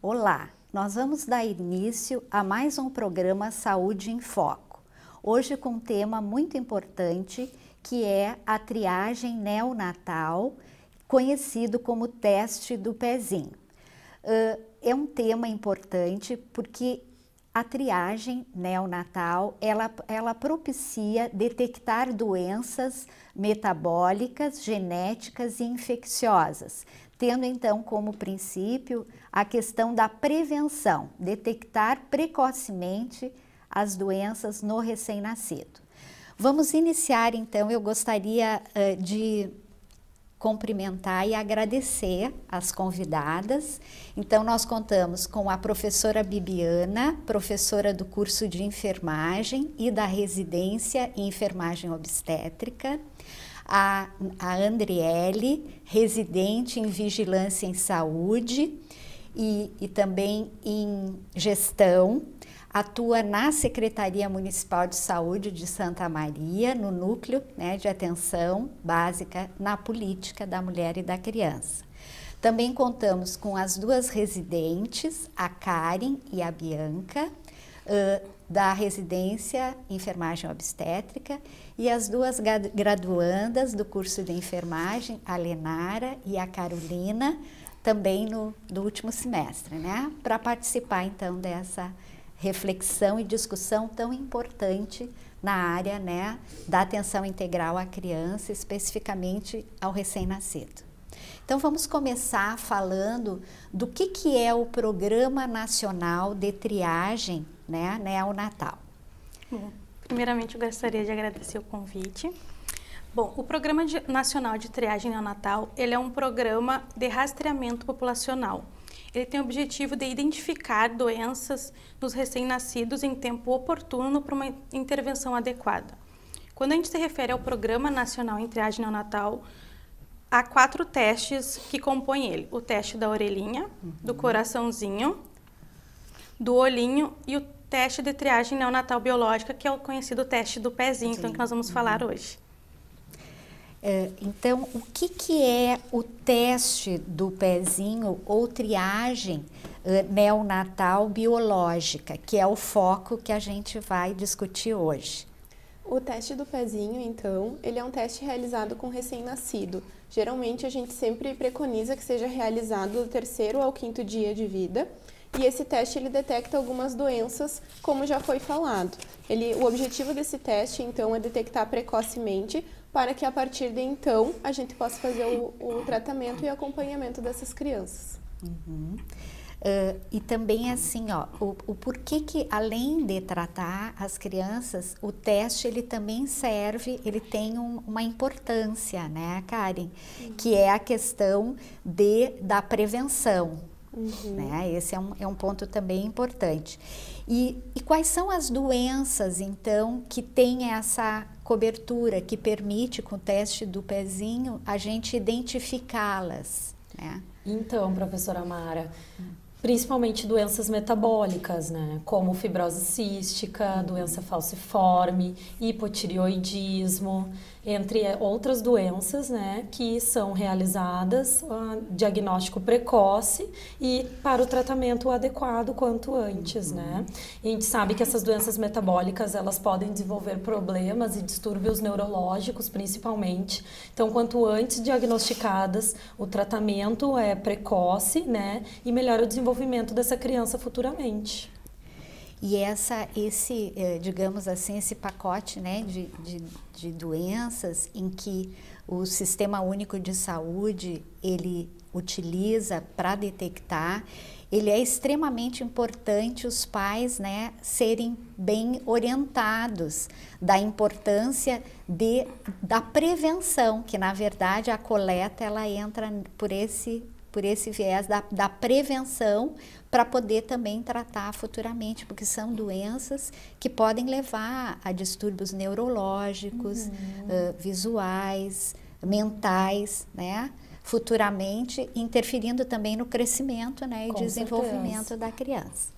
Olá, nós vamos dar início a mais um programa Saúde em Foco. Hoje com um tema muito importante que é a triagem neonatal, conhecido como teste do pezinho. É um tema importante porque a triagem neonatal, ela propicia detectar doenças metabólicas, genéticas e infecciosas, tendo então como princípio a questão da prevenção, detectar precocemente as doenças no recém-nascido. Vamos iniciar então, eu gostaria de cumprimentar e agradecer as convidadas. Então nós contamos com a professora Bibiana, professora do curso de enfermagem e da residência em enfermagem obstétrica, a Andriele, residente em vigilância em saúde e também em gestão, atua na Secretaria Municipal de Saúde de Santa Maria, no núcleo de atenção básica na política da mulher e da criança. Também contamos com as duas residentes, a Karen e a Bianca, da residência Enfermagem Obstétrica, e as duas graduandas do curso de enfermagem, a Lenara e a Carolina, também do último semestre, para participar então dessa reflexão e discussão tão importante na área da atenção integral à criança, especificamente ao recém-nascido. Então vamos começar falando do que é o Programa Nacional de Triagem Neonatal. Bom, primeiramente eu gostaria de agradecer o convite. Bom, o Programa Nacional de Triagem Neonatal, ele é um programa de rastreamento populacional. Ele tem o objetivo de identificar doenças nos recém-nascidos em tempo oportuno para uma intervenção adequada. Quando a gente se refere ao Programa Nacional em Triagem Neonatal, há 4 testes que compõem ele. O teste da orelhinha, do coraçãozinho, do olhinho e o teste de triagem neonatal biológica, que é o conhecido teste do pezinho, então, que nós vamos falar hoje. Então, o que é o teste do pezinho ou triagem neonatal biológica, que é o foco que a gente vai discutir hoje? O teste do pezinho, então, ele é um teste realizado com recém-nascido. Geralmente, a gente sempre preconiza que seja realizado do 3º ao 5º dia de vida. E esse teste, ele detecta algumas doenças, como já foi falado. O objetivo desse teste, então, é detectar precocemente, para que a partir de então, a gente possa fazer o tratamento e acompanhamento dessas crianças. E também assim, o porquê que além de tratar as crianças, o teste ele também serve, ele tem uma importância, Karen? Que é a questão da prevenção. Esse é um ponto também importante. E quais são as doenças, então, que têm essa cobertura, que permite, com o teste do pezinho, a gente identificá-las? Então, professora Mara, principalmente doenças metabólicas, como fibrose cística, doença falciforme, hipotireoidismo, entre outras doenças, que são realizadas diagnóstico precoce e para o tratamento adequado quanto antes, E a gente sabe que essas doenças metabólicas, elas podem desenvolver problemas e distúrbios neurológicos, principalmente. Então, quanto antes diagnosticadas, o tratamento é precoce, e melhora o desenvolvimento dessa criança futuramente. E esse, digamos assim, esse pacote de doenças em que o Sistema Único de Saúde ele utiliza para detectar, ele é extremamente importante os pais serem bem orientados da importância da prevenção, que na verdade a coleta ela entra por esse viés da prevenção para poder também tratar futuramente, porque são doenças que podem levar a distúrbios neurológicos, visuais, mentais, futuramente, interferindo também no crescimento e desenvolvimento da criança.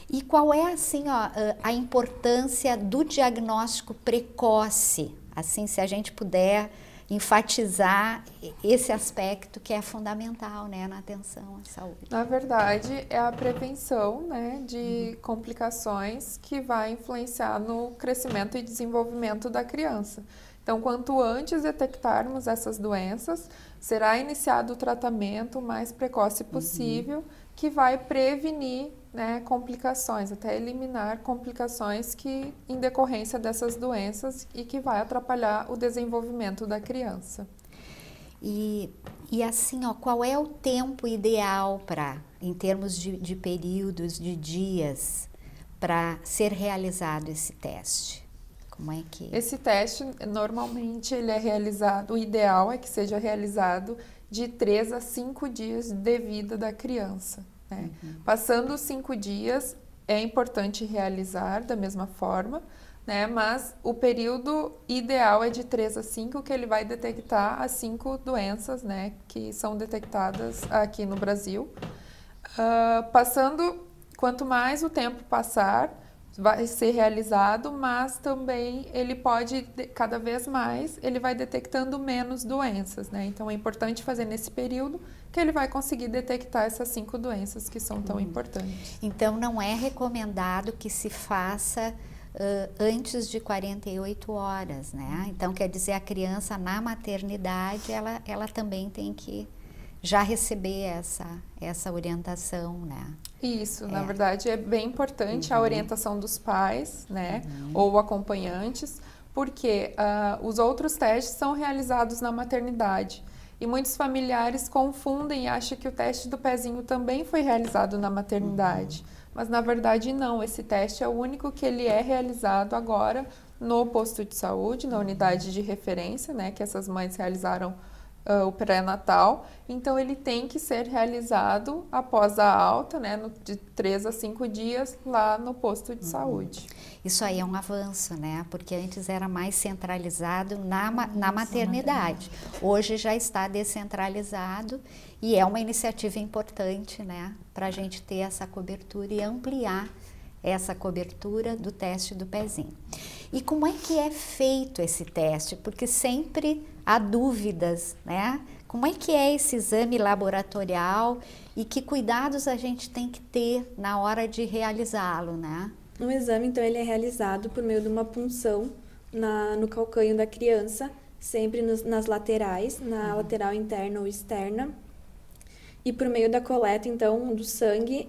E qual é, assim, a importância do diagnóstico precoce? Assim, se a gente puder enfatizar esse aspecto que é fundamental, né, na atenção à saúde? Na verdade, é a prevenção, né, de complicações que vai influenciar no crescimento e desenvolvimento da criança. Então, quanto antes detectarmos essas doenças, será iniciado o tratamento o mais precoce possível, que vai prevenir, né, complicações, até eliminar complicações que em decorrência dessas doenças e que vai atrapalhar o desenvolvimento da criança. E assim, ó, qual é o tempo ideal em termos de períodos, de dias, para ser realizado esse teste? Como é que... Esse teste, normalmente, ele é realizado, o ideal é que seja realizado de 3 a 5 dias de vida da criança, né? Passando os 5 dias, é importante realizar da mesma forma, né? Mas o período ideal é de 3 a 5, que ele vai detectar as 5 doenças, né, que são detectadas aqui no Brasil. Quanto mais o tempo passar, vai ser realizado, mas também ele pode, cada vez mais, ele vai detectando menos doenças, né? Então, é importante fazer nesse período que ele vai conseguir detectar essas 5 doenças que são tão importantes. Então, não é recomendado que se faça antes de 48 horas, né? Então, quer dizer, a criança na maternidade, ela também tem que já receber essa orientação, né? Isso, na verdade, é bem importante a orientação dos pais, né, ou acompanhantes, porque os outros testes são realizados na maternidade. E muitos familiares confundem e acham que o teste do pezinho também foi realizado na maternidade. Mas, na verdade, não. Esse teste é o único que ele é realizado agora no posto de saúde, na unidade de referência, né, que essas mães realizaram o pré-natal. Então, ele tem que ser realizado após a alta, né, de 3 a 5 dias, lá no posto de saúde. Isso aí é um avanço, né? Porque antes era mais centralizado na maternidade. Hoje já está descentralizado e é uma iniciativa importante, né? Para a gente ter essa cobertura e ampliar essa cobertura do teste do pezinho. E como é que é feito esse teste? Porque sempre há dúvidas, né? Como é que é esse exame laboratorial e que cuidados a gente tem que ter na hora de realizá-lo, né? O exame, então, ele é realizado por meio de uma punção no calcanho da criança, sempre nas laterais, na lateral interna ou externa. E por meio da coleta, então, do sangue,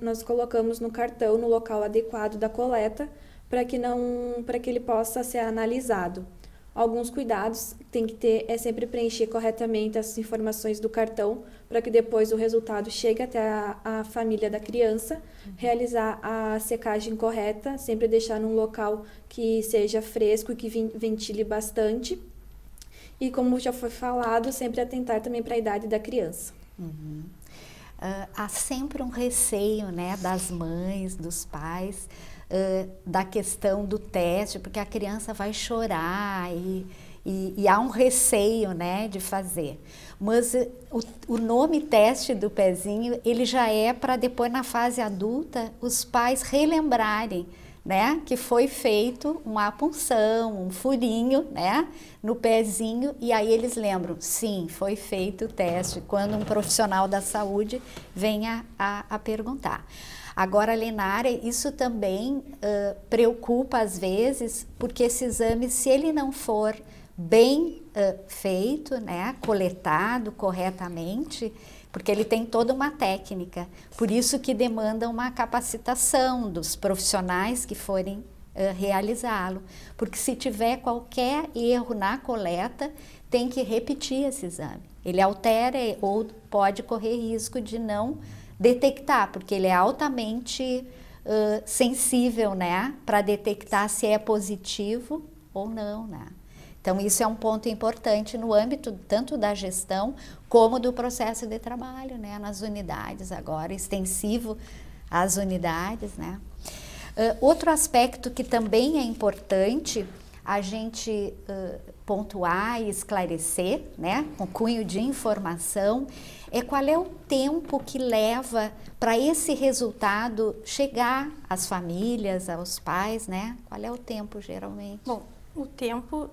nós colocamos no cartão, no local adequado da coleta, para que ele possa ser analisado. Alguns cuidados tem que ter é sempre preencher corretamente as informações do cartão, para que depois o resultado chegue até a família da criança, realizar a secagem correta, sempre deixar num local que seja fresco e que ventile bastante. E como já foi falado, sempre atentar também para a idade da criança. Há sempre um receio, né, das mães, dos pais, da questão do teste, porque a criança vai chorar e há um receio, né, de fazer. Mas o nome teste do pezinho, ele já é para depois, na fase adulta, os pais relembrarem, né, que foi feito uma punção, um furinho, né, no pezinho, e aí eles lembram, sim, foi feito o teste, quando um profissional da saúde venha a perguntar. Agora, Lenara, isso também preocupa às vezes, porque esse exame, se ele não for bem feito, né, coletado corretamente, porque ele tem toda uma técnica, por isso que demanda uma capacitação dos profissionais que forem realizá-lo, porque se tiver qualquer erro na coleta, tem que repetir esse exame. Ele altera ou pode correr risco de não detectar, porque ele é altamente sensível, né, para detectar se é positivo ou não, né. Então, isso é um ponto importante no âmbito tanto da gestão como do processo de trabalho, né, nas unidades agora, extensivo às unidades, né. Outro aspecto que também é importante a gente pontuar e esclarecer, né, com cunho de informação, é qual é o tempo que leva para esse resultado chegar às famílias, aos pais, né? Qual é o tempo, geralmente? Bom, o tempo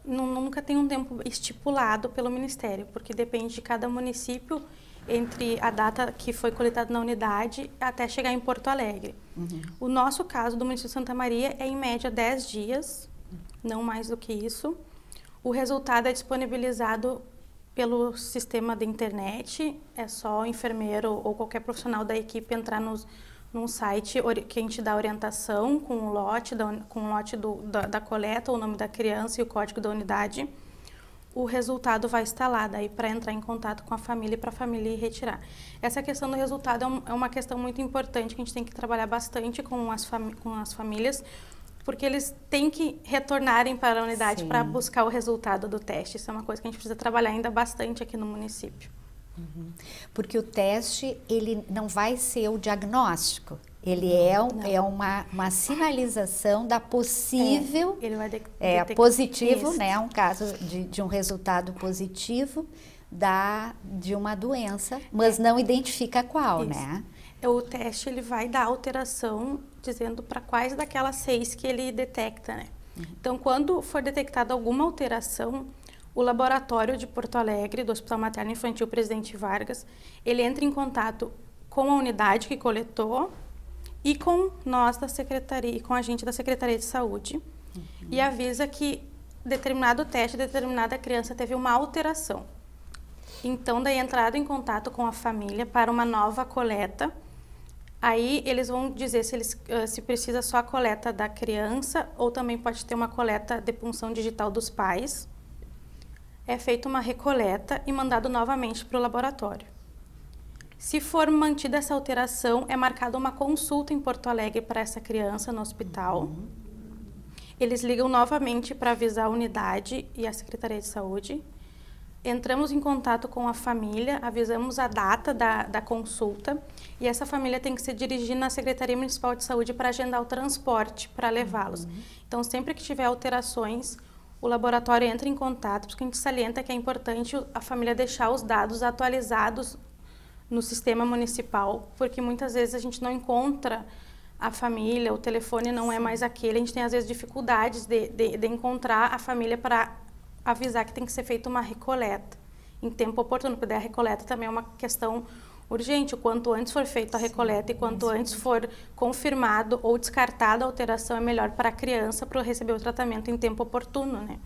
nunca tem um tempo estipulado pelo Ministério, porque depende de cada município, entre a data que foi coletado na unidade até chegar em Porto Alegre. O nosso caso do município de Santa Maria é em média 10 dias, não mais do que isso. O resultado é disponibilizado pelo sistema da internet, é só o enfermeiro ou qualquer profissional da equipe entrar num site que a gente dá orientação com o lote, da coleta, o nome da criança e o código da unidade. O resultado vai estar lá, daí para entrar em contato com a família e para a família ir retirar. Essa questão do resultado é uma questão muito importante que a gente tem que trabalhar bastante com as famílias, porque eles têm que retornarem para a unidade para buscar o resultado do teste. Isso é uma coisa que a gente precisa trabalhar ainda bastante aqui no município. Porque o teste, ele não vai ser o diagnóstico, ele é uma sinalização da possível, ele vai positivo, isso. né, um caso de um resultado positivo de uma doença, mas não identifica qual, isso. né? O teste, ele vai dar alteração dizendo para quais daquelas 6 que ele detecta, né? Então, quando for detectada alguma alteração, o laboratório de Porto Alegre, do Hospital Materno Infantil Presidente Vargas, ele entra em contato com a unidade que coletou e com nós da Secretaria, com a gente da Secretaria de Saúde, e avisa que determinado teste, determinada criança teve uma alteração. Então, daí entrado em contato com a família para uma nova coleta. Aí eles vão dizer se precisa só a coleta da criança ou também pode ter uma coleta de punção digital dos pais. É feita uma recoleta e mandado novamente para o laboratório. Se for mantida essa alteração, é marcada uma consulta em Porto Alegre para essa criança no hospital. Eles ligam novamente para avisar a unidade e a Secretaria de Saúde. Entramos em contato com a família, avisamos a data da consulta e essa família tem que se dirigir na Secretaria Municipal de Saúde para agendar o transporte para levá-los. Então, sempre que tiver alterações, o laboratório entra em contato, porque a gente salienta que é importante a família deixar os dados atualizados no sistema municipal, porque muitas vezes a gente não encontra a família, o telefone não é mais aquele, a gente tem às vezes dificuldades de encontrar a família para avisar que tem que ser feita uma recoleta em tempo oportuno, porque a recoleta também é uma questão urgente. O quanto antes for feita a recoleta e quanto antes for confirmado ou descartada a alteração, é melhor para a criança para receber o tratamento em tempo oportuno, né?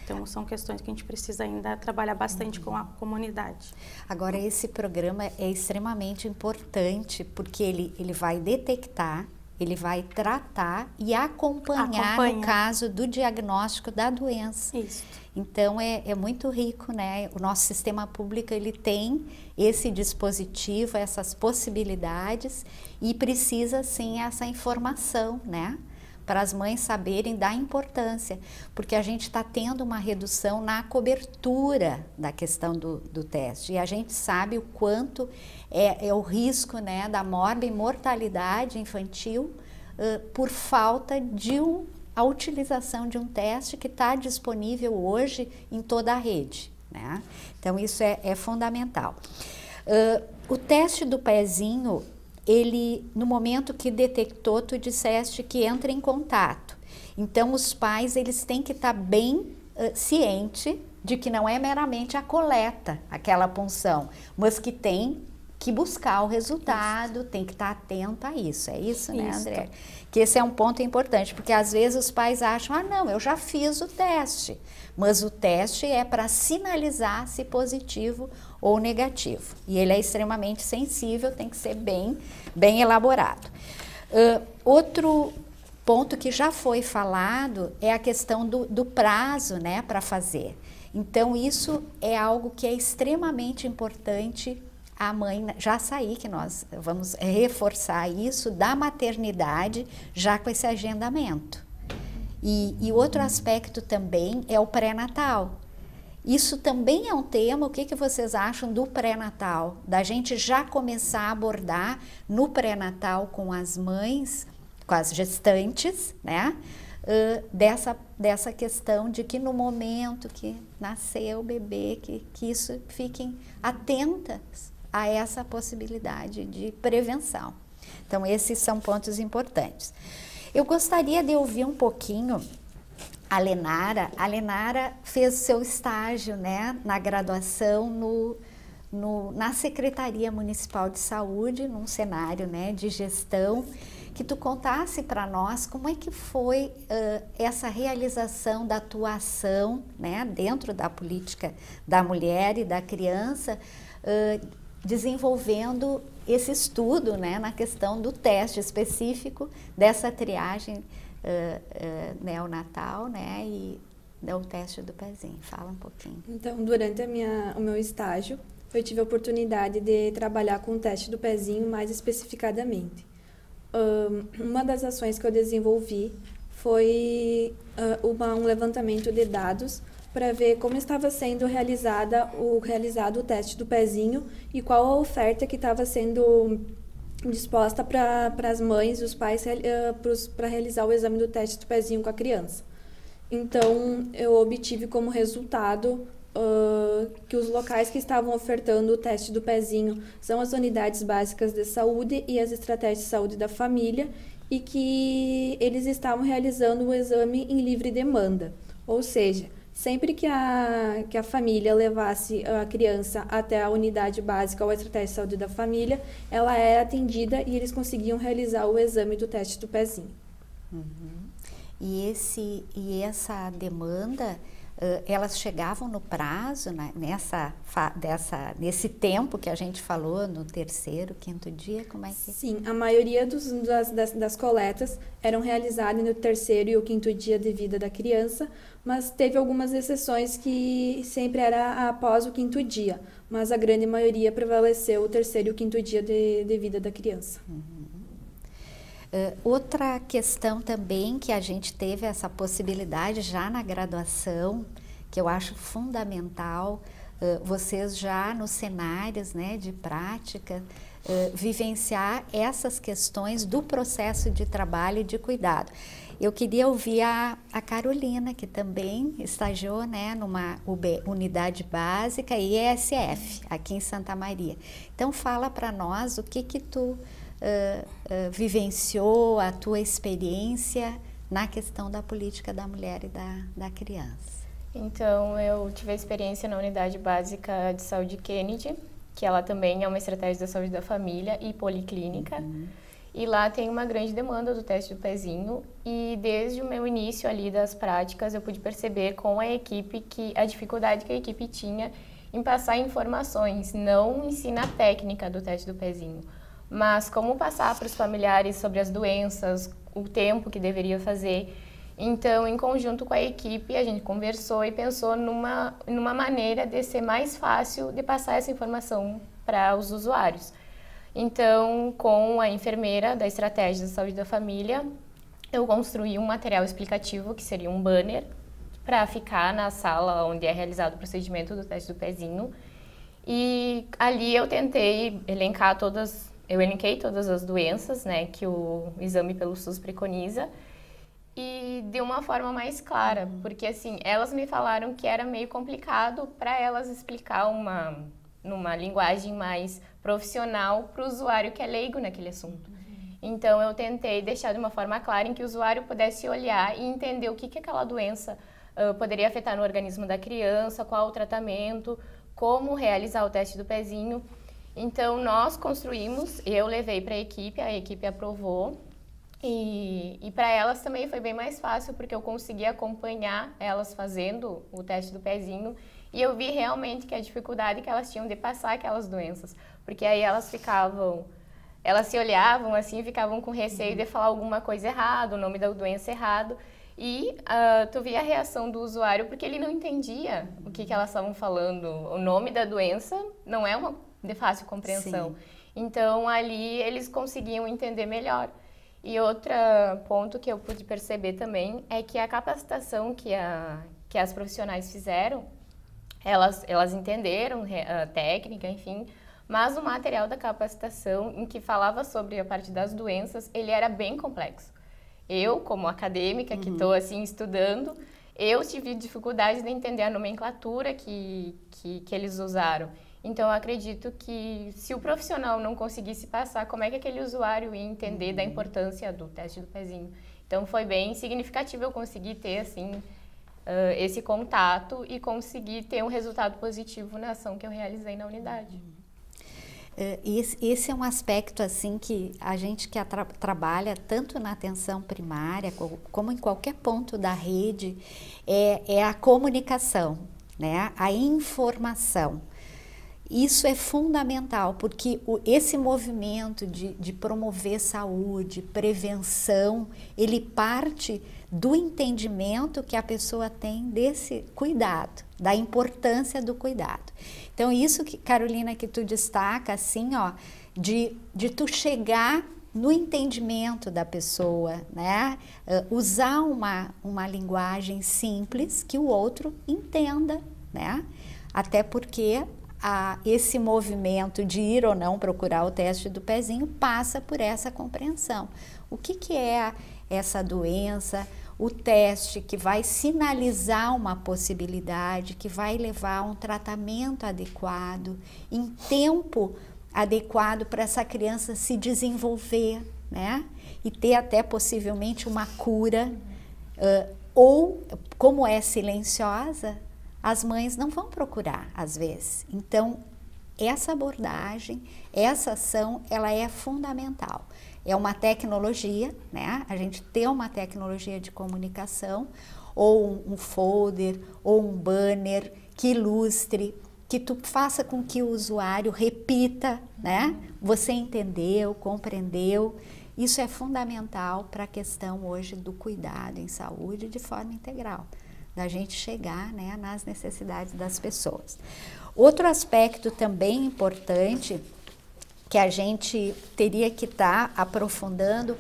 Então, são questões que a gente precisa ainda trabalhar bastante com a comunidade. Agora, esse programa é extremamente importante, porque ele vai detectar, ele vai tratar e acompanhar no caso do diagnóstico da doença. Isso. Então, é muito rico, né? O nosso sistema público, ele tem esse dispositivo, essas possibilidades e precisa, sim, essa informação, né? Para as mães saberem da importância, porque a gente está tendo uma redução na cobertura da questão do teste, e a gente sabe o quanto é o risco, né, da mortalidade infantil por falta de a utilização de um teste que está disponível hoje em toda a rede, né? Então, isso é fundamental. O teste do pezinho, ele, no momento que detectou, tu disseste que entra em contato. Então, os pais, eles têm que estar bem cientes de que não é meramente a coleta, aquela punção, mas que tem que buscar o resultado, tem que estar atento a isso. É isso, né, André? Que esse é um ponto importante, porque às vezes os pais acham, não, eu já fiz o teste, mas o teste é para sinalizar se positivo ou negativo. E ele é extremamente sensível, tem que ser bem elaborado. Outro ponto que já foi falado é a questão do prazo, né, para fazer. Então, isso é algo que é extremamente importante. A mãe, já saí que nós vamos reforçar isso da maternidade, já com esse agendamento. E outro aspecto também é o pré-natal. Isso também é um tema, o que vocês acham do pré-natal? Da gente já começar a abordar no pré-natal com as mães, com as gestantes, né? Dessa questão de que no momento que nasceu o bebê, que isso fiquem atentas a essa possibilidade de prevenção. Então, esses são pontos importantes. Eu gostaria de ouvir um pouquinho a Lenara fez seu estágio, né, na graduação na Secretaria Municipal de Saúde, num cenário, né, de gestão, que tu contasse para nós como é que foi essa realização da atuação, né, dentro da política da mulher e da criança, desenvolvendo esse estudo, né, na questão do teste específico dessa triagem neonatal, né, e o teste do pezinho. Fala um pouquinho. Então, durante o meu estágio, eu tive a oportunidade de trabalhar com o teste do pezinho mais especificadamente. Uma das ações que eu desenvolvi foi um levantamento de dados para ver como estava sendo realizado o teste do pezinho e qual a oferta que estava sendo disposta para as mães e os pais para realizar o exame do teste do pezinho com a criança. Então, eu obtive como resultado que os locais que estavam ofertando o teste do pezinho são as unidades básicas de saúde e as estratégias de saúde da família e que eles estavam realizando o exame em livre demanda. Ou seja, sempre que a família levasse a criança até a unidade básica ou a estratégia de saúde da família, ela era atendida e eles conseguiam realizar o exame do teste do pezinho. Uhum. E essa demanda, elas chegavam no prazo, né, nesse tempo que a gente falou, no 3º, 5º dia, como é que... Sim, a maioria das coletas eram realizadas no 3º e o 5º dia de vida da criança, mas teve algumas exceções que sempre era após o 5º dia, mas a grande maioria prevaleceu o 3º e o 5º dia de vida da criança. Uhum. Outra questão também que a gente teve essa possibilidade já na graduação, que eu acho fundamental, vocês já nos cenários, né, de prática, vivenciar essas questões do processo de trabalho e de cuidado. Eu queria ouvir a Carolina, que também estagiou, né, numa unidade básica e ESF, aqui em Santa Maria. Então, fala para nós o que tu vivenciou, a tua experiência na questão da política da mulher e da criança. Então, eu tive a experiência na Unidade Básica de Saúde Kennedy, que ela também é uma estratégia da saúde da família e policlínica. Uhum. E lá tem uma grande demanda do teste do pezinho e desde o meu início ali das práticas eu pude perceber com a equipe a dificuldade que a equipe tinha em passar informações, não ensina a técnica do teste do pezinho, mas como passar para os familiares sobre as doenças, o tempo que deveria fazer. Então, em conjunto com a equipe, a gente conversou e pensou numa maneira de ser mais fácil de passar essa informação para os usuários. Então, com a enfermeira da Estratégia da Saúde da Família, eu construí um material explicativo, que seria um banner, para ficar na sala onde é realizado o procedimento do teste do pezinho. E ali eu tentei elencar eu elenquei todas as doenças, né, que o exame pelo SUS preconiza e de uma forma mais clara, porque assim, elas me falaram que era meio complicado para elas explicar numa linguagem mais profissional para o usuário que é leigo naquele assunto. Então, eu tentei deixar de uma forma clara em que o usuário pudesse olhar e entender o que aquela doença poderia afetar no organismo da criança, qual o tratamento, como realizar o teste do pezinho. Então, nós construímos, eu levei para a equipe aprovou, e para elas também foi bem mais fácil, porque eu consegui acompanhar elas fazendo o teste do pezinho, e eu vi realmente que a dificuldade que elas tinham de passar aquelas doenças, porque aí elas se olhavam assim e ficavam com receio de falar alguma coisa errada, o nome da doença errado, e tu via a reação do usuário, porque ele não entendia o que elas estavam falando, o nome da doença não é de fácil compreensão. Sim. Então, ali eles conseguiam entender melhor. E outro ponto que eu pude perceber também é que a capacitação que as profissionais fizeram, elas entenderam a técnica, enfim, mas o material da capacitação, em que falava sobre a parte das doenças, ele era bem complexo. Eu, como acadêmica, que estou assim estudando, eu tive dificuldade de entender a nomenclatura que eles usaram. Então, eu acredito que se o profissional não conseguisse passar, como é que aquele usuário ia entender da importância do teste do pezinho? Então, foi bem significativo eu conseguir ter, assim, esse contato e conseguir ter um resultado positivo na ação que eu realizei na unidade. Esse é um aspecto assim que a gente que trabalha tanto na atenção primária como em qualquer ponto da rede é a comunicação, né? A informação. Isso é fundamental, porque esse movimento de promover saúde, prevenção, ele parte do entendimento que a pessoa tem desse cuidado, da importância do cuidado. Então, isso que, Carolina, que tu destaca, assim, ó, de tu chegar no entendimento da pessoa, né? Usar uma linguagem simples que o outro entenda, né? Até porque esse movimento de ir ou não procurar o teste do pezinho passa por essa compreensão. O que é essa doença? O teste que vai sinalizar uma possibilidade, que vai levar a um tratamento adequado, em tempo adequado para essa criança se desenvolver, né? E ter até possivelmente uma cura, ou como é silenciosa, as mães não vão procurar, às vezes. Então, essa abordagem, essa ação, ela é fundamental. É uma tecnologia, né? A gente tem uma tecnologia de comunicação, ou um folder, ou um banner que ilustre, que tu faça com que o usuário repita, né? Você entendeu, compreendeu. Isso é fundamental para a questão hoje do cuidado em saúde de forma integral, da gente chegar, né, nas necessidades das pessoas. Outro aspecto também importante que a gente teria que estar aprofundando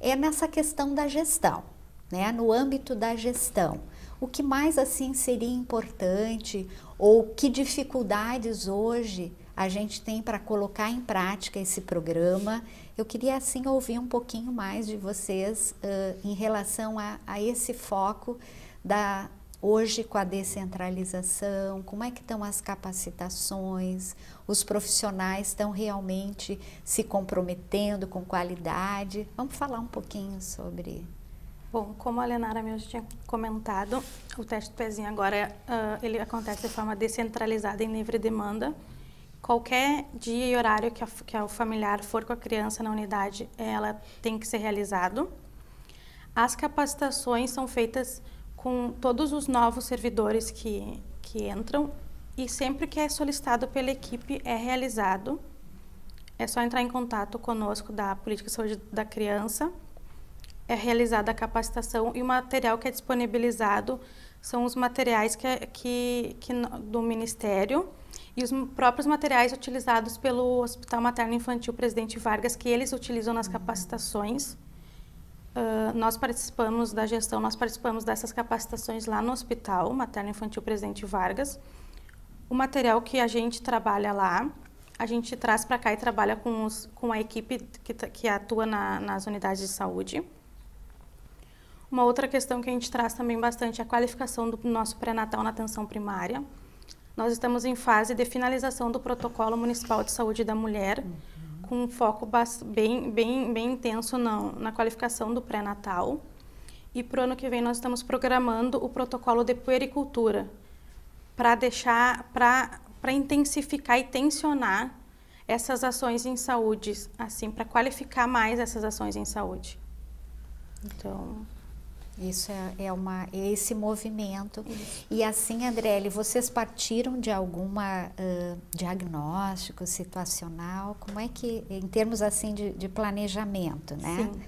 é nessa questão da gestão, né, no âmbito da gestão. O que mais assim seria importante ou que dificuldades hoje a gente tem para colocar em prática esse programa? Eu queria assim ouvir um pouquinho mais de vocês em relação a esse foco hoje com a descentralização, como é que estão as capacitações, os profissionais estão realmente se comprometendo com qualidade? Vamos falar um pouquinho sobre... Bom, como a Lenara mesmo tinha comentado, o teste do pezinho agora ele acontece de forma descentralizada em livre demanda. Qualquer dia e horário que o familiar for com a criança na unidade, ela tem que ser realizado. As capacitações são feitas com todos os novos servidores que entram e sempre que é solicitado pela equipe é realizado. É só entrar em contato conosco da Política de Saúde da Criança, é realizada a capacitação e o material que é disponibilizado são os materiais do Ministério e os próprios materiais utilizados pelo Hospital Materno Infantil Presidente Vargas, que eles utilizam nas capacitações. Nós participamos da gestão, nós participamos dessas capacitações lá no Hospital Materno Infantil Presidente Vargas. O material que a gente trabalha lá, a gente traz para cá e trabalha com a equipe que atua nas unidades de saúde. Uma outra questão que a gente traz também bastante é a qualificação do nosso pré-natal na atenção primária. Nós estamos em fase de finalização do Protocolo Municipal de Saúde da Mulher, com um foco bem intenso na qualificação do pré-natal. E para o ano que vem nós estamos programando o protocolo de puericultura, para intensificar e tensionar essas ações em saúde, assim, para qualificar mais essas ações em saúde. Então... Isso é esse movimento. Isso. E assim, Andriele, vocês partiram de alguma diagnóstico situacional? Como é que, em termos assim de planejamento, né? Sim.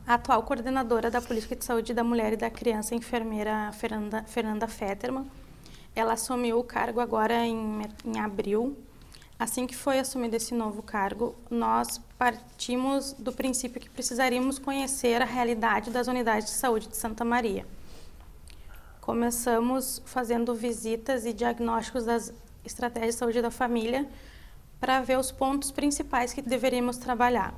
A atual coordenadora da Política de Saúde da Mulher e da Criança, a enfermeira Fernanda Fetterman, ela assumiu o cargo agora em abril. Assim que foi assumido esse novo cargo, nós partimos do princípio que precisaríamos conhecer a realidade das unidades de saúde de Santa Maria. Começamos fazendo visitas e diagnósticos das estratégias de saúde da família para ver os pontos principais que deveríamos trabalhar.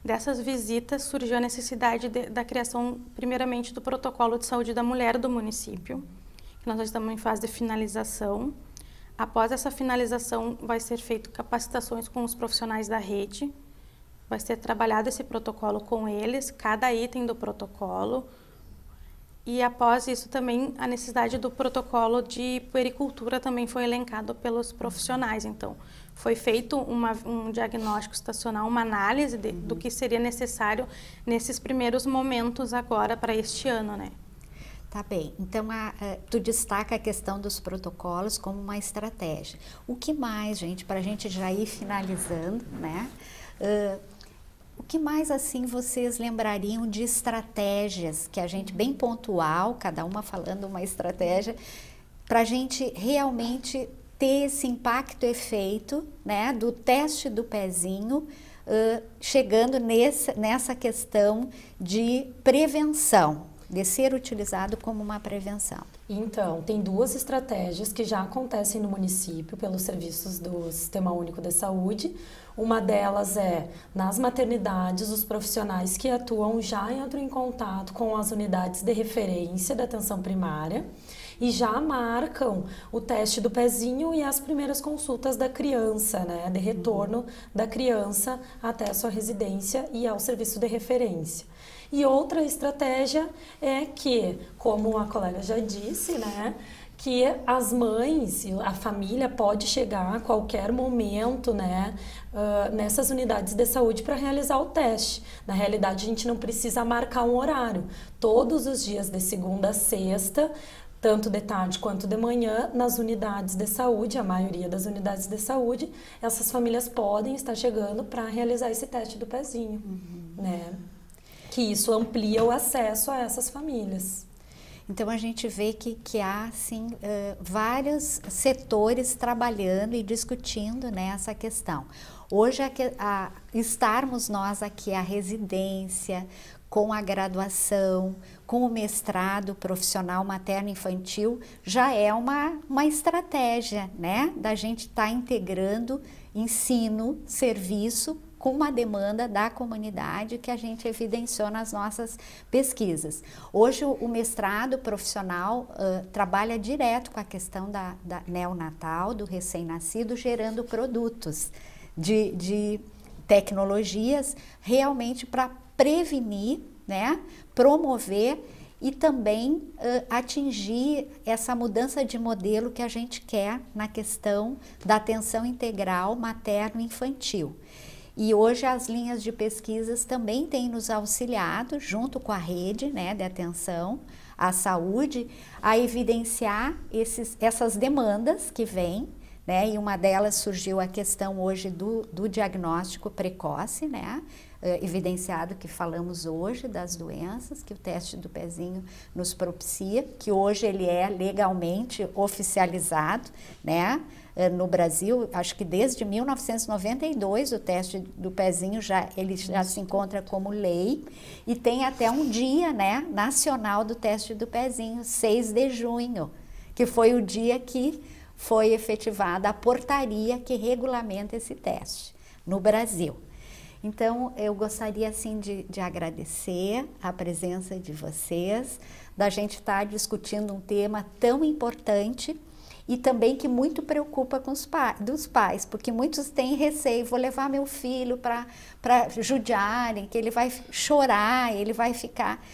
Dessas visitas surgiu a necessidade da criação, primeiramente, do protocolo de saúde da mulher do município, que nós já estamos em fase de finalização. Após essa finalização, vai ser feito capacitações com os profissionais da rede, vai ser trabalhado esse protocolo com eles, cada item do protocolo, E após isso também a necessidade do protocolo de puericultura também foi elencado pelos profissionais. Então, foi feito um diagnóstico estacional, uma análise do que seria necessário nesses primeiros momentos agora para este ano, né? Tá bem, então tu destaca a questão dos protocolos como uma estratégia. O que mais, gente, para a gente já ir finalizando, né? O que mais, assim, vocês lembrariam de estratégias que a gente, bem pontual, cada uma falando uma estratégia, para a gente realmente ter esse impacto efeito, né, do teste do pezinho, chegando nessa questão de prevenção, de ser utilizado como uma prevenção. Então, tem 2 estratégias que já acontecem no município pelos serviços do Sistema Único de Saúde. Uma delas é, nas maternidades, os profissionais que atuam já entram em contato com as unidades de referência da atenção primária e já marcam o teste do pezinho e as primeiras consultas da criança, né, de retorno da criança até a sua residência e ao serviço de referência. E outra estratégia é que, como a colega já disse, né, que as mães, a família pode chegar a qualquer momento, né, nessas unidades de saúde para realizar o teste. Na realidade, a gente não precisa marcar um horário. Todos os dias, de segunda a sexta, tanto de tarde quanto de manhã, nas unidades de saúde, a maioria das unidades de saúde, essas famílias podem estar chegando para realizar esse teste do pezinho, né? Que isso amplia o acesso a essas famílias. Então, a gente vê que há, assim, vários setores trabalhando e discutindo, né, essa questão. Hoje, estarmos nós aqui, a residência, com a graduação, com o mestrado profissional materno-infantil, já é uma estratégia, né, da gente estar integrando ensino, serviço, com uma demanda da comunidade que a gente evidenciou nas nossas pesquisas. Hoje o mestrado profissional trabalha direto com a questão da neonatal, do recém-nascido, gerando produtos de tecnologias realmente para prevenir, né, promover e também atingir essa mudança de modelo que a gente quer na questão da atenção integral materno-infantil. E hoje as linhas de pesquisas também têm nos auxiliado, junto com a rede, né, de atenção à saúde, a evidenciar essas demandas que vêm, né, e uma delas surgiu a questão hoje do diagnóstico precoce, né, evidenciado que falamos hoje das doenças, que o teste do pezinho nos propicia, que hoje ele é legalmente oficializado, né, no Brasil, acho que desde 1992 o teste do pezinho já se encontra como lei e tem até um dia, né, nacional do teste do pezinho, 6 de junho, que foi o dia que foi efetivada a portaria que regulamenta esse teste no Brasil. Então, eu gostaria, assim, de agradecer a presença de vocês, da gente estar discutindo um tema tão importante e também que muito preocupa com dos pais, porque muitos têm receio, vou levar meu filho para judiarem, que ele vai chorar, ele vai ficar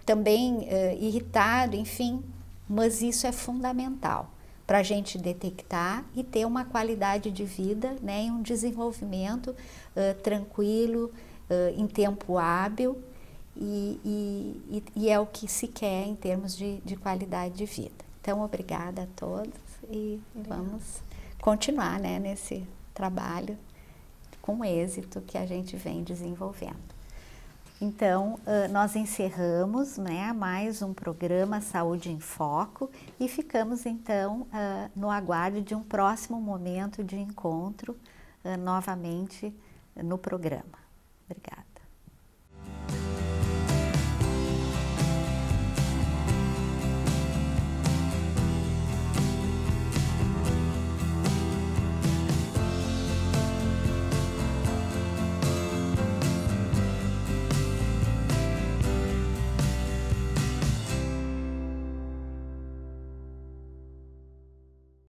também irritado, enfim, mas isso é fundamental para a gente detectar e ter uma qualidade de vida, né, e um desenvolvimento tranquilo, em tempo hábil, e é o que se quer em termos de qualidade de vida. Então, obrigada a todos e vamos continuar, né, nesse trabalho com êxito que a gente vem desenvolvendo. Então, nós encerramos, né, mais um programa Saúde em Foco e ficamos, então, no aguardo de um próximo momento de encontro novamente no programa. Obrigada.